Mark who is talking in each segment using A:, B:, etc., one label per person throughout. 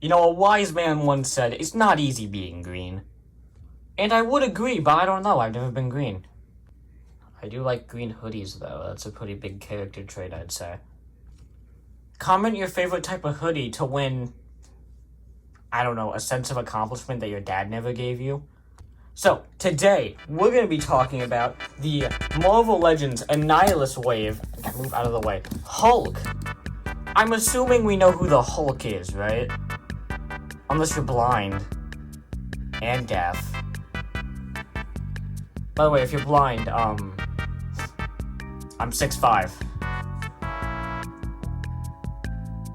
A: You know, a wise man once said, it's not easy being green. And I would agree, but I don't know, I've never been green. I do like green hoodies, though. That's a pretty big character trait, I'd say. Comment your favorite type of hoodie to win, I don't know, a sense of accomplishment that your dad never gave you. So, today, we're going to be talking about the Marvel Legends Annihilus wave. I gotta move out of the way. Hulk. I'm assuming we know who the Hulk is, right? Unless you're blind. And deaf. By the way, if you're blind, I'm 6'5".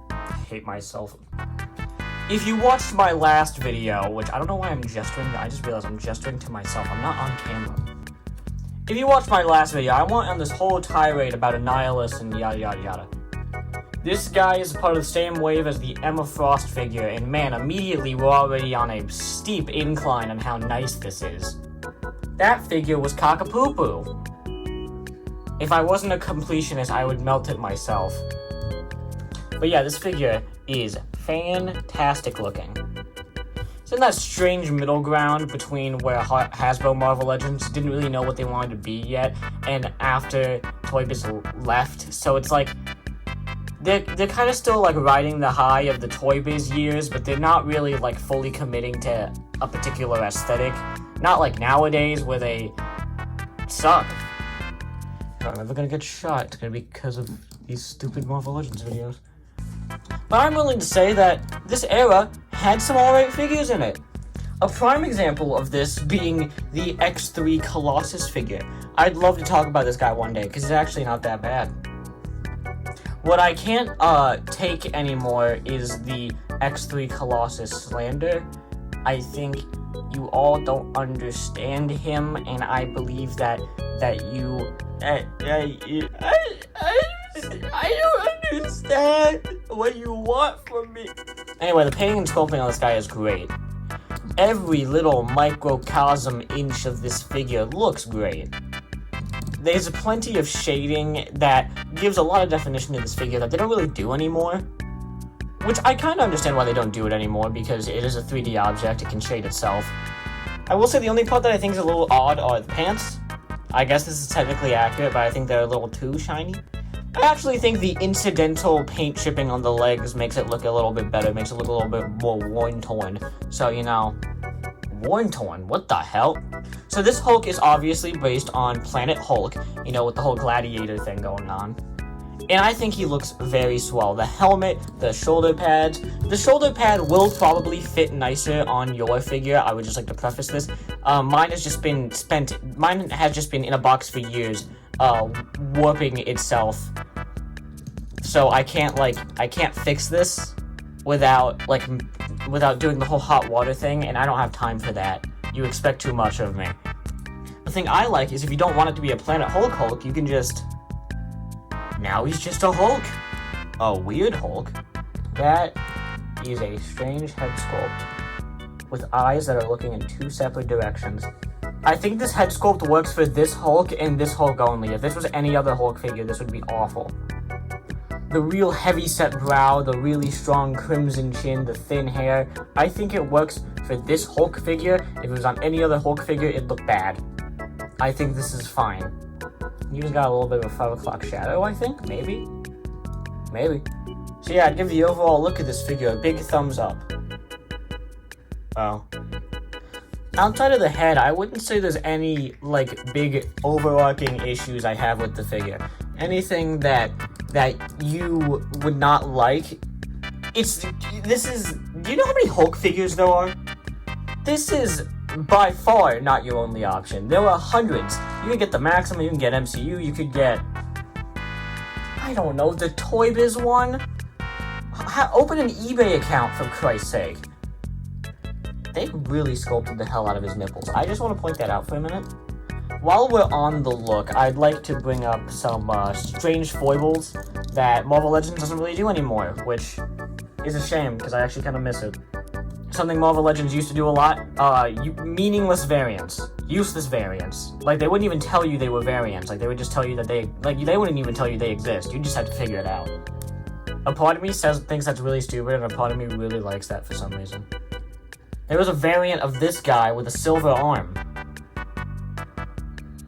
A: I hate myself. If you watched my last video, which I don't know why I'm gesturing, I just realized I'm gesturing to myself. I'm not on camera. If you watched my last video, I went on this whole tirade about Annihilus and yada yada yada. This guy is part of the same wave as the Emma Frost figure, and man, immediately we're already on a steep incline on how nice this is. That figure was cock-a-poo-poo. If I wasn't a completionist, I would melt it myself. But yeah, this figure is fantastic looking. It's in that strange middle ground between where Hasbro Marvel Legends didn't really know what they wanted to be yet, and after Toy Biz left, so it's like they're kind of still like riding the high of the Toy Biz years, but they're not really like fully committing to a particular aesthetic. Not like nowadays where they suck. I'm never gonna get shot. It's gonna be because of these stupid Marvel Legends videos. But I'm willing to say that this era had some alright figures in it. A prime example of this being the X3 Colossus figure. I'd love to talk about this guy one day, because it's actually not that bad. What I can't take anymore is the X3 Colossus slander. I think you all don't understand him, and I believe that you... I don't understand what you want from me. Anyway, the painting and sculpting on this guy is great. Every little microcosm inch of this figure looks great. There's plenty of shading that gives a lot of definition to this figure that they don't really do anymore. Which I kind of understand why they don't do it anymore, because it is a 3D object, it can shade itself. I will say the only part that I think is a little odd are the pants. I guess this is technically accurate, but I think they're a little too shiny. I actually think the incidental paint chipping on the legs makes it look a little bit better, makes it look a little bit more worn-torn. So, you know, worn-torn, what the hell? So this Hulk is obviously based on Planet Hulk, you know, with the whole gladiator thing going on. And I think he looks very swell. The helmet, the shoulder pads. The shoulder pad will probably fit nicer on your figure. I would just like to preface this. Mine has just been in a box for years, warping itself. So I can't fix this without doing the whole hot water thing, and I don't have time for that. You expect too much of me. The thing I like is if you don't want it to be a Planet Hulk, you can just... Now he's just a Hulk. A weird Hulk. That is a strange head sculpt with eyes that are looking in two separate directions. I think this head sculpt works for this Hulk and this Hulk only. If this was any other Hulk figure, this would be awful. The real heavy-set brow, the really strong crimson chin, the thin hair. I think it works for this Hulk figure. If it was on any other Hulk figure, it'd look bad. I think this is fine. You just got a little bit of a 5 o'clock shadow, I think? Maybe? Maybe. So yeah, I'd give the overall look at this figure a big thumbs up. Oh. Outside of the head, I wouldn't say there's any, like, big overarching issues I have with the figure. Anything that you would not like. Do you know how many Hulk figures there are? This is by far not your only option. There are hundreds. You can get the Maximum, you can get MCU, you could get, I don't know, the Toy Biz one? Open an eBay account, for Christ's sake. They really sculpted the hell out of his nipples. I just want to point that out for a minute. While we're on the look, I'd like to bring up some strange foibles that Marvel Legends doesn't really do anymore, which is a shame, because I actually kind of miss it. Something Marvel Legends used to do a lot, meaningless variants. Useless variants. Like, they wouldn't even tell you they were variants. Like, they would just tell you that they wouldn't even tell you they exist. You just have to figure it out. A part of me thinks that's really stupid, and a part of me really likes that for some reason. There was a variant of this guy with a silver arm.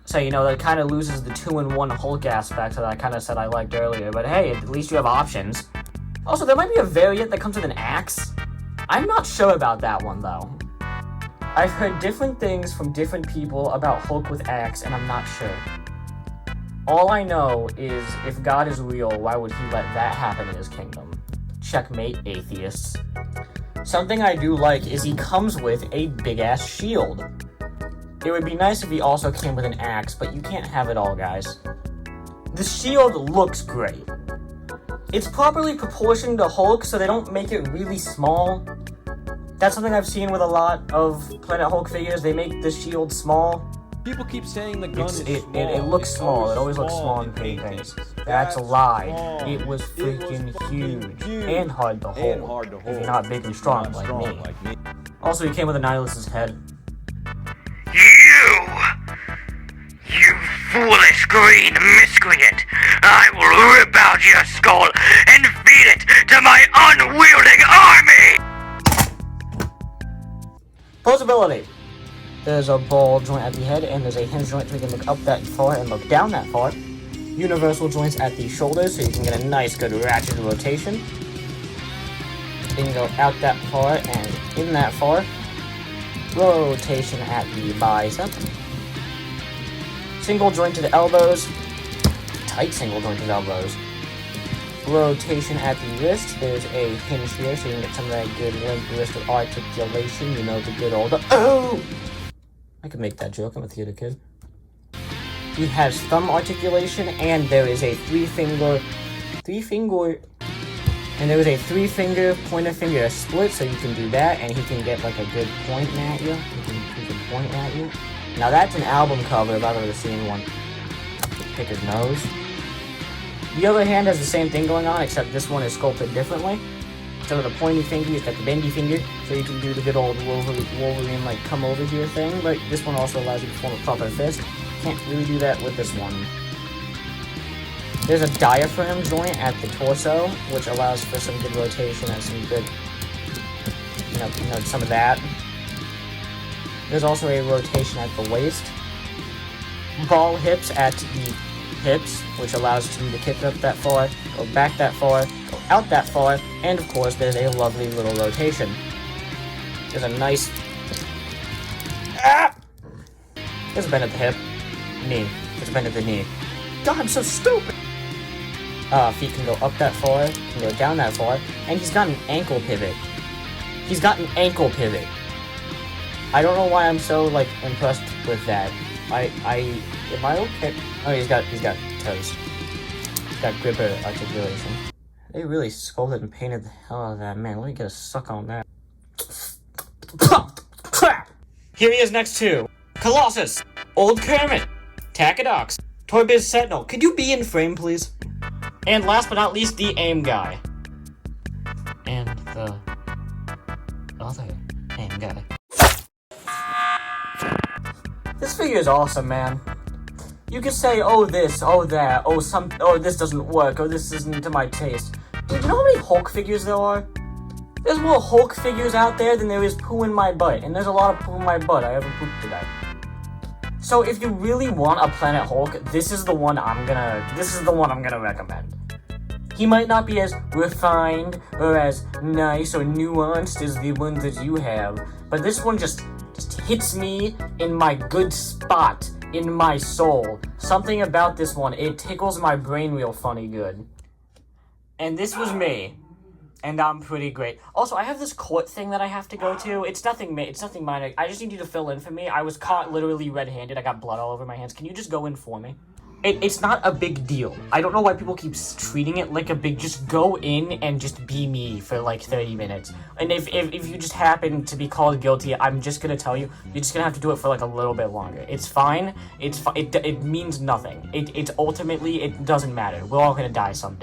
A: So, you know, that kind of loses the 2-in-1 Hulk aspect that I kind of said I liked earlier. But hey, at least you have options. Also, there might be a variant that comes with an axe. I'm not sure about that one, though. I've heard different things from different people about Hulk with axe, and I'm not sure. All I know is, if God is real, why would he let that happen in his kingdom? Checkmate, atheists. Something I do like is he comes with a big-ass shield. It would be nice if he also came with an axe, but you can't have it all, guys. The shield looks great. It's properly proportioned to Hulk, so they don't make it really small. That's something I've seen with a lot of Planet Hulk figures. They make the shield small.
B: People keep saying the gun is small.
A: It looks small. It always looks small in paintings. That's a lie. It was freaking huge. And hard to hold. If you're not big and strong like me. Also, he came with Annihilus's head.
C: You foolish green miscreant! I will rip out your skull and feed it to my unwielding army!
A: Posability. There's a ball joint at the head, and there's a hinge joint so you can look up that far and look down that far. Universal joints at the shoulders so you can get a nice good ratchet rotation. Then you go out that far and in that far. Rotation at the bicep. Single joint to the elbows. Tight single joint to the elbows. Rotation at the wrist. There's a hinge here so you can get some of that good limp wrist articulation. You know, the good old... Oh! I could make that joke. I'm a theater kid. He has thumb articulation, and there is a three-finger, and there is a three-finger pointer finger split, so you can do that, and he can get like a good point at you. He can point at you. Now that's an album cover if I've ever seen one. Pick his nose. The other hand has the same thing going on, except this one is sculpted differently. Instead of the pointy finger, he's got the bendy finger, so you can do the good old Wolverine like come over here thing, but this one also allows you to form a proper fist. Can't really do that with this one. There's a diaphragm joint at the torso, which allows for some good rotation and some good, you know, some of that. There's also a rotation at the waist. Ball hips at the hips, which allows you to kick up that far, go back that far, go out that far, and of course there's a lovely little rotation. There's a nice... Ah! There's a bend at the hip. Knee. There's a bend at the knee. God, I'm so stupid! Feet can go up that far, can go down that far, and he's got an ankle pivot. He's got an ankle pivot. I don't know why I'm so, like, impressed with that. Am I okay? Oh, he's got toes. He's got gripper articulation. They really sculpted and painted the hell out of that, man. Let me get a suck on that. Crap! Here he is next to Colossus, Old Kermit, Tacadox, Toy Biz Sentinel. Could you be in frame, please? And last but not least, the AIM guy. And the other AIM guy. This figure is awesome, man. You could say, oh this, oh that, oh this doesn't work, oh this isn't to my taste. Dude, you know how many Hulk figures there are? There's more Hulk figures out there than there is poo in my butt, and there's a lot of poo in my butt. I haven't pooped today. So if you really want a Planet Hulk, this is the one I'm gonna recommend. He might not be as refined or as nice or nuanced as the ones that you have, but this one just hits me in my good spot, in my soul. Something about this one, it tickles my brain real funny good. And this was me. And I'm pretty great. Also, I have this court thing that I have to go to. It's nothing minor. I just need you to fill in for me. I was caught literally red-handed. I got blood all over my hands. Can you just go in for me? It's not a big deal. I don't know why people keep treating it like a big... Just go in and just be me for like 30 minutes. And if you just happen to be called guilty, I'm just gonna tell you, you're just gonna have to do it for like a little bit longer. It's fine. It means nothing. It's ultimately, it doesn't matter. We're all gonna die someday.